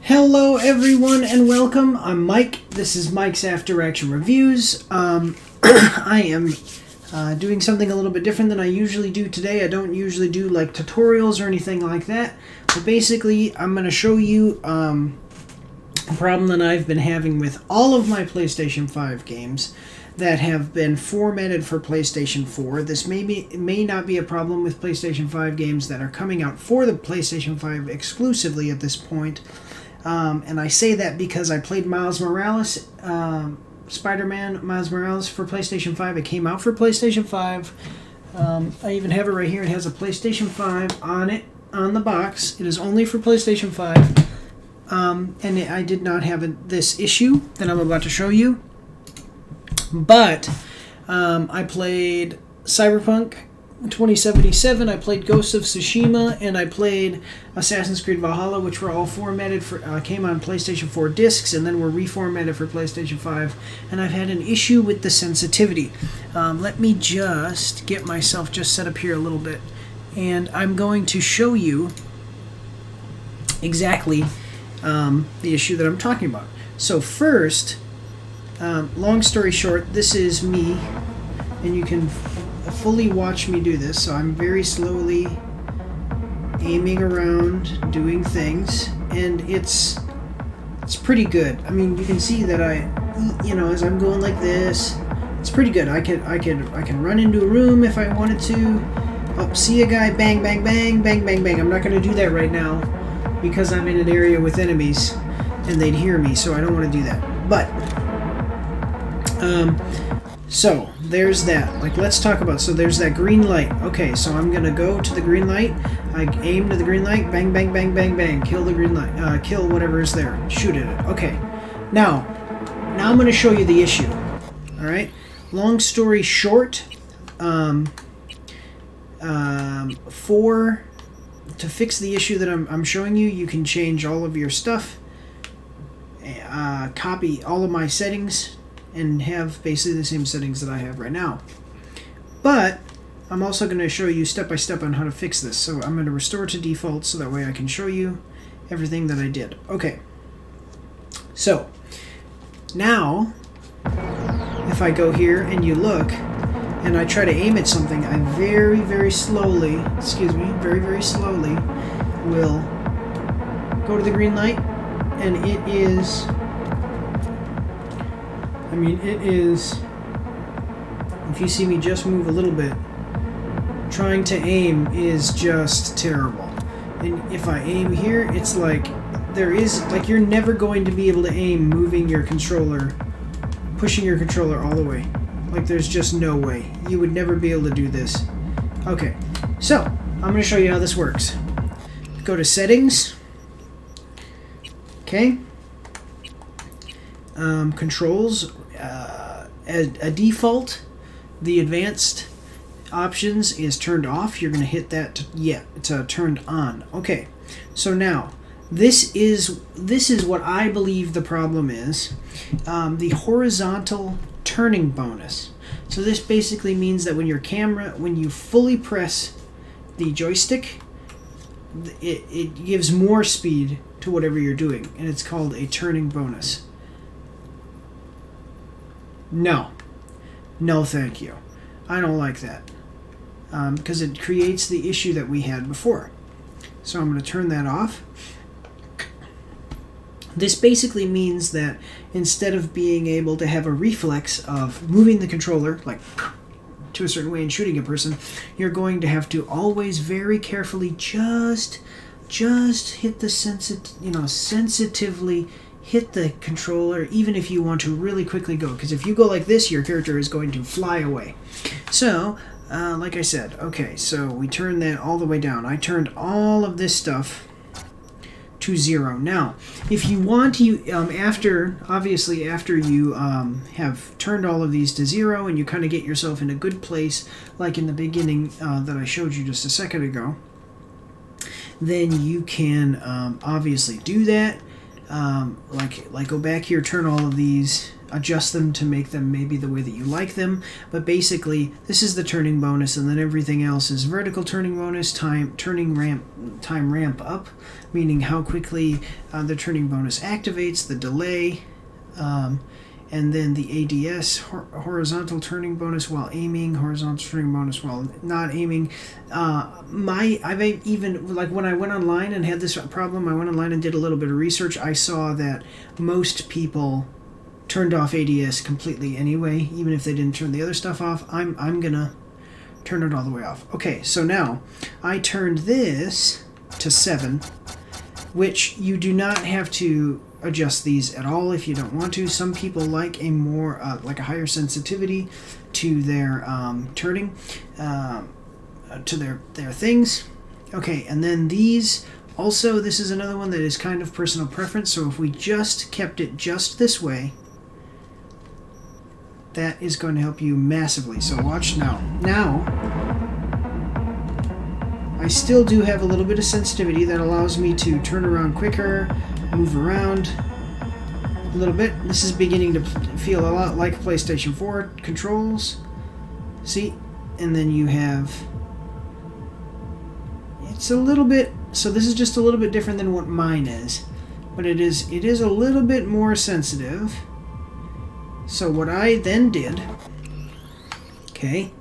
Hello everyone and welcome. I'm Mike. This is Mike's After Action Reviews. I am doing something a little bit different than I usually do today. I don't usually do like tutorials or anything like that. But basically I'm going to show you a problem that I've been having with all of my PlayStation 5 games that have been formatted for PlayStation 4. This may not be a problem with PlayStation 5 games that are coming out for the PlayStation 5 exclusively at this point. And I say that because I played Miles Morales, Spider-Man Miles Morales for PlayStation 5. It came out for PlayStation 5. I even have it right here. It has a PlayStation 5 on it, on the box. It is only for PlayStation 5. And I did not have this issue that I'm about to show you. But I played Cyberpunk 2077, I played Ghost of Tsushima, and I played Assassin's Creed Valhalla, which were all formatted for, came on PlayStation 4 discs, and then were reformatted for PlayStation 5, and I've had an issue with the sensitivity. Let me just get myself just set up here a little bit, and I'm going to show you exactly the issue that I'm talking about. So first, long story short, this is me, and you can fully watch me do this. So I'm very slowly aiming around, doing things, and it's pretty good. I mean, you can see that as I'm going like this, it's pretty good. I can run into a room if I wanted to. Oh, see a guy, bang, bang, bang, bang, bang, bang. I'm not going to do that right now because I'm in an area with enemies and they'd hear me, so I don't want to do that. But so there's that. Like, let's talk about, so there's that green light. Okay, so I'm gonna go to the green light. I aim to the green light, bang, bang, bang, bang, bang, kill the green light, kill whatever is there, shoot at it. Okay, now I'm gonna show you the issue. All right, long story short, to fix the issue that I'm showing you, you can change all of your stuff, copy all of my settings, and have basically the same settings that I have right now. But I'm also going to show you step by step on how to fix this. So I'm going to restore to default so that way I can show you everything that I did. Okay. So now if I go here and you look and I try to aim at something, I very, very slowly, very slowly will go to the green light, and it is, if you see me just move a little bit, trying to aim is just terrible. And if I aim here, it's like, you're never going to be able to aim moving your controller, pushing your controller all the way. Like, there's just no way. You would never be able to do this. Okay, so I'm going to show you how this works. Go to Settings. Okay. Controls. A default, the advanced options is turned off. You're going to hit that. It's turned on. Okay, so now this is what I believe the problem is. The horizontal turning bonus. So this basically means that when you fully press the joystick, it gives more speed to whatever you're doing, and it's called a turning bonus. No, thank you. I don't like that because it creates the issue that we had before. So I'm going to turn that off. This basically means that instead of being able to have a reflex of moving the controller like to a certain way and shooting a person, you're going to have to always very carefully just hit the sensitively hit the controller, even if you want to really quickly go, because if you go like this, your character is going to fly away. So like I said, okay, so we turned that all the way down. I turned all of this stuff to 0. Now if you want to, after you have turned all of these to 0 and you kind of get yourself in a good place, like in the beginning that I showed you just a second ago, then you can obviously do that. Like go back here, turn all of these adjust them to make them maybe the way that you like them. But basically, this is the turning bonus, and then everything else is vertical turning bonus, time ramp up, meaning how quickly the turning bonus activates, the delay, and then the ADS, horizontal turning bonus while aiming, horizontal turning bonus while not aiming. I've even, like when I went online and had this problem, I went online and did a little bit of research. I saw that most people turned off ADS completely anyway, even if they didn't turn the other stuff off. I'm gonna turn it all the way off. Okay, so now I turned this to 7, which you do not have to adjust these at all if you don't want to. Some people like a more like a higher sensitivity to their turning to their things. Okay, and then these also, this is another one that is kind of personal preference. So if we just kept it just this way, that is going to help you massively. So watch now. Now I still do have a little bit of sensitivity that allows me to turn around quicker, move around a little bit. This is beginning to feel a lot like PlayStation 4 controls. See? And then you have... It's a little bit... So this is just a little bit different than what mine is. But it is a little bit more sensitive. So what I then did... Okay...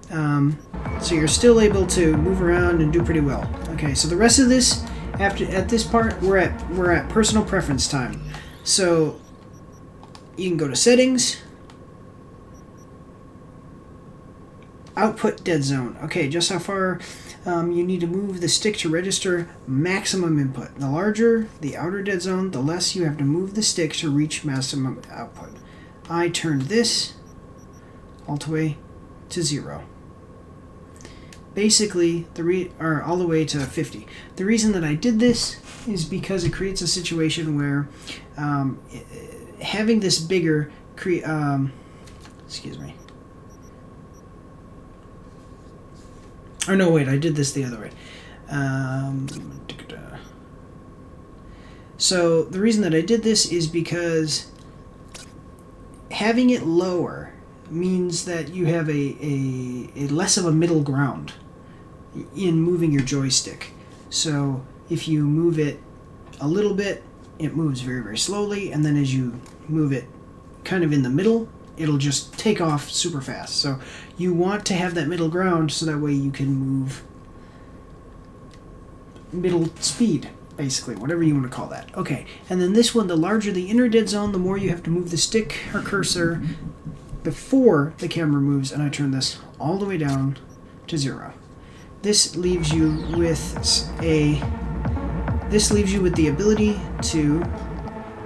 so you're still able to move around and do pretty well. Okay, so the rest of this, at this part, we're at personal preference time. So you can go to settings, output dead zone. Okay, just how far you need to move the stick to register maximum input. The larger the outer dead zone, the less you have to move the stick to reach maximum output. I turned this all the way to 0. Basically, all the way to 50. The reason that I did this is because it creates a situation where having this bigger excuse me. Or no, wait, I did this the other way. So the reason that I did this is because having it lower means that you have a less of a middle ground in moving your joystick. So if you move it a little bit, it moves very, very slowly, and then as you move it kind of in the middle, it'll just take off super fast. So you want to have that middle ground so that way you can move middle speed, basically, whatever you want to call that. Okay, and then this one, the larger the inner dead zone, the more you have to move the stick or cursor before the camera moves, and I turn this all the way down to 0. This leaves you with the ability to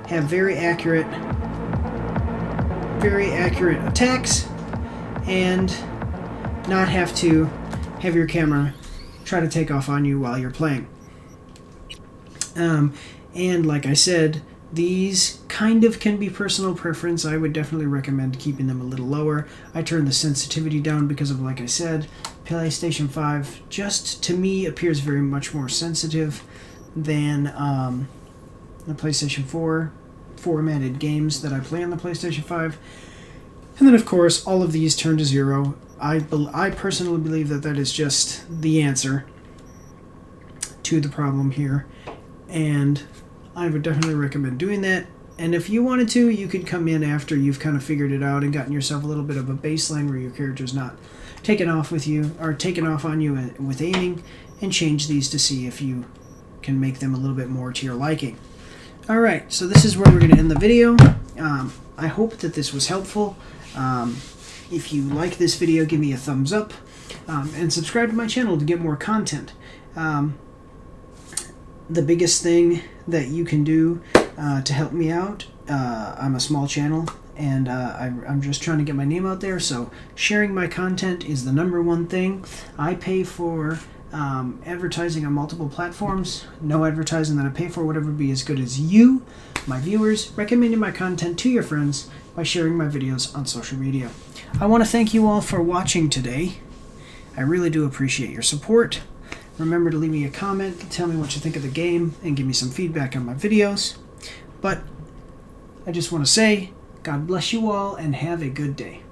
have very accurate attacks and not have to have your camera try to take off on you while you're playing. And like I said, these kind of can be personal preference. I would definitely recommend keeping them a little lower. I turned the sensitivity down because of, like I said, PlayStation 5 just, to me, appears very much more sensitive than the PlayStation 4 formatted games that I play on the PlayStation 5. And then, of course, all of these turn to 0. I personally believe that that is just the answer to the problem here. And I would definitely recommend doing that. And if you wanted to, you could come in after you've kind of figured it out and gotten yourself a little bit of a baseline where your character's not taken off with you, or taken off on you with aiming, and change these to see if you can make them a little bit more to your liking. Alright, so this is where we're going to end the video. I hope that this was helpful. If you like this video, give me a thumbs up, and subscribe to my channel to get more content. The biggest thing that you can do to help me out, I'm a small channel, and I'm just trying to get my name out there, so sharing my content is the #1 thing. I pay for advertising on multiple platforms. No advertising that I pay for would ever be as good as you, my viewers, recommending my content to your friends by sharing my videos on social media. I want to thank you all for watching today. I really do appreciate your support. Remember to leave me a comment, tell me what you think of the game, and give me some feedback on my videos. But I just want to say, God bless you all, and have a good day.